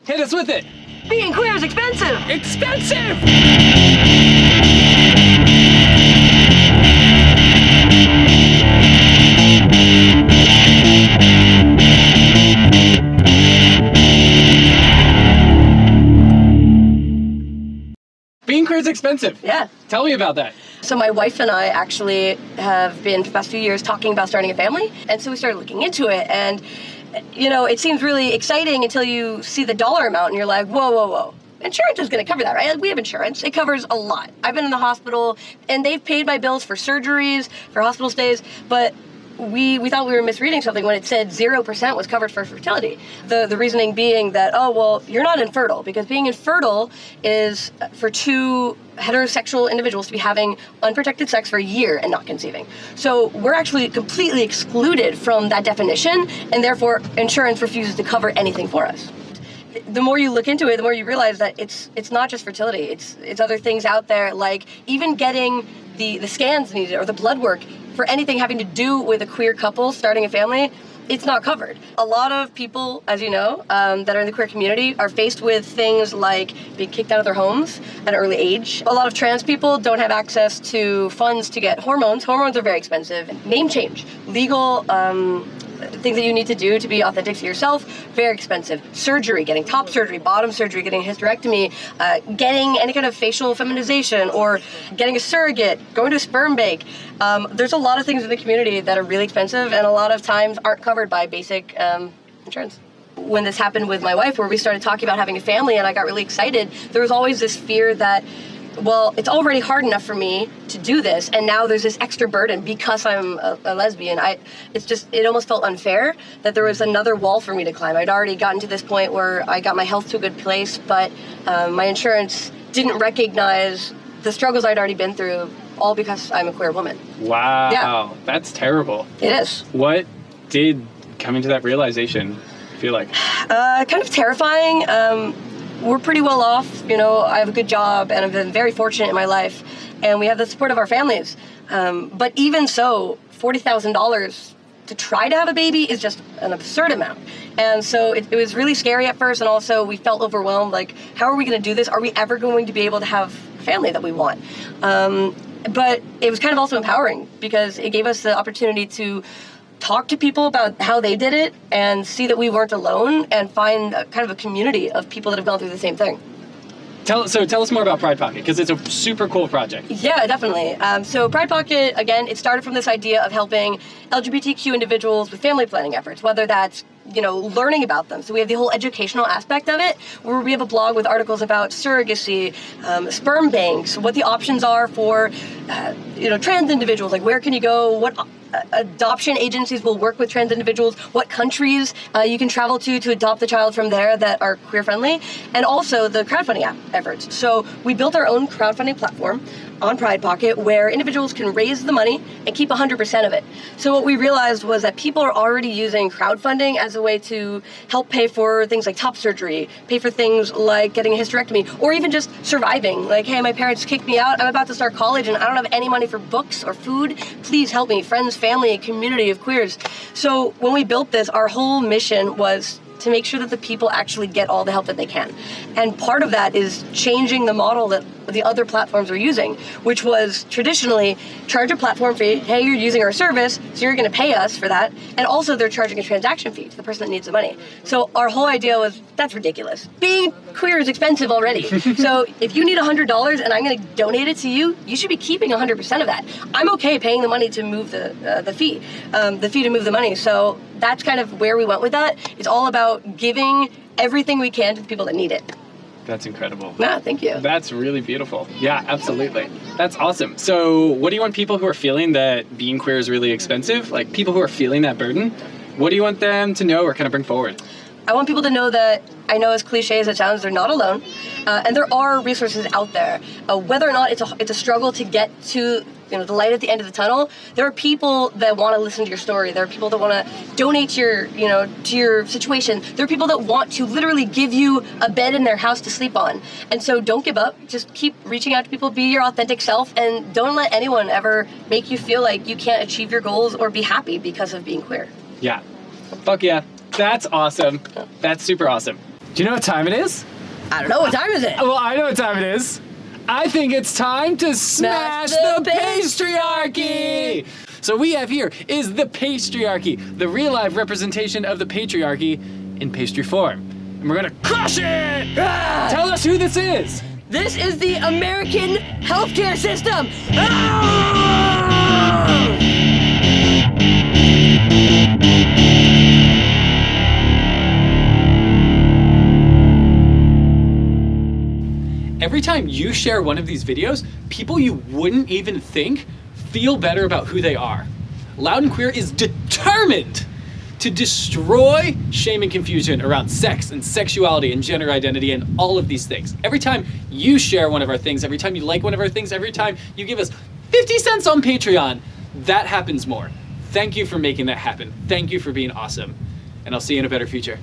Hit us with it. Being queer is expensive. Expensive! Being queer is expensive. Yeah. Tell me about that. So my wife and I actually have been for the past few years talking about starting a family. And so we started looking into it. And, you know, it seems really exciting until you see the dollar amount and you're like, whoa, whoa, whoa. Insurance is going to cover that, right? We have insurance. It covers a lot. I've been in the hospital and they've paid my bills for surgeries, for hospital stays, but we thought we were misreading something when it said 0% was covered for fertility. The reasoning being that, oh, well, you're not infertile, because being infertile is for two heterosexual individuals to be having unprotected sex for a year and not conceiving. So we're actually completely excluded from that definition, and therefore insurance refuses to cover anything for us. The more you look into it, the more you realize that it's not just fertility. It's other things out there, like even getting the scans needed or the blood work for anything having to do with a queer couple starting a family. It's not covered. A lot of people, as you know, that are in the queer community are faced with things like being kicked out of their homes at an early age. A lot of trans people don't have access to funds to get hormones. Hormones are very expensive. Name change, legal things that you need to do to be authentic to yourself, very expensive. Surgery, getting top surgery, bottom surgery, getting a hysterectomy, getting any kind of facial feminization, or getting a surrogate, going to a sperm bank. There's a lot of things in the community that are really expensive and a lot of times aren't covered by basic insurance. When this happened with my wife, where we started talking about having a family and I got really excited, there was always this fear that, well, it's already hard enough for me to do this, and now there's this extra burden because I'm a lesbian. It almost felt unfair that there was another wall for me to climb. I'd already gotten to this point where I got my health to a good place, but my insurance didn't recognize the struggles I'd already been through, all because I'm a queer woman. Wow, yeah. That's terrible. It is. What did coming to that realization feel like? Kind of terrifying. We're pretty well off, you know, I have a good job and I've been very fortunate in my life and we have the support of our families. But even so, $40,000 to try to have a baby is just an absurd amount. And so it was really scary at first, and also we felt overwhelmed, like, how are we going to do this? Are we ever going to be able to have a family that we want? But it was kind of also empowering because it gave us the opportunity to talk to people about how they did it and see that we weren't alone and find kind of a community of people that have gone through the same thing. Tell us more about Pride Pocket, because it's a super cool project. Yeah, definitely. So Pride Pocket, again, it started from this idea of helping LGBTQ individuals with family planning efforts, whether that's, you know, learning about them. So we have the whole educational aspect of it, where we have a blog with articles about surrogacy, sperm banks, what the options are for, trans individuals, like where can you go, what adoption agencies will work with trans individuals, what countries you can travel to adopt a child from there that are queer friendly, and also the crowdfunding efforts. So we built our own crowdfunding platform on Pride Pocket where individuals can raise the money and keep 100% of it. So what we realized was that people are already using crowdfunding as a way to help pay for things like top surgery, pay for things like getting a hysterectomy, or even just surviving. Like, hey, my parents kicked me out, I'm about to start college and I don't have any money for books or food. Please help me, friends, family, community of queers. So when we built this, our whole mission was to make sure that the people actually get all the help that they can. And part of that is changing the model that the other platforms are using, which was traditionally charge a platform fee. Hey, you're using our service, so you're going to pay us for that. And also they're charging a transaction fee to the person that needs the money. So our whole idea was, that's ridiculous. Being queer is expensive already. So if you need $100 and I'm going to donate it to you, you should be keeping 100% of that. I'm okay paying the money to move the fee to move the money. So that's kind of where we went with that. It's all about giving everything we can to the people that need it. That's incredible. Yeah, thank you. That's really beautiful. Yeah, absolutely. That's awesome. So what do you want people who are feeling that being queer is really expensive, like people who are feeling that burden, what do you want them to know or kind of bring forward? I want people to know that, I know as cliche as it sounds, they're not alone, and there are resources out there. Whether or not it's a struggle to get to the light at the end of the tunnel, there are people that want to listen to your story. There are people that want to donate to your situation. There are people that want to literally give you a bed in their house to sleep on. And so don't give up. Just keep reaching out to people. Be your authentic self, and don't let anyone ever make you feel like you can't achieve your goals or be happy because of being queer. Yeah. Fuck yeah. That's awesome. That's super awesome. Do you know what time it is? I don't know, what time is it? Well, I know what time it is. I think it's time to smash the patriarchy! So we have here is the patriarchy, the real life representation of the patriarchy in pastry form. And we're gonna crush it! Ah! Tell us who this is! This is the American healthcare system! Ah! Every time you share one of these videos, people you wouldn't even think feel better about who they are. Loud and Queer is determined to destroy shame and confusion around sex and sexuality and gender identity and all of these things. Every time you share one of our things, every time you like one of our things, every time you give us 50 cents on Patreon, that happens more. Thank you for making that happen. Thank you for being awesome. And I'll see you in a better future.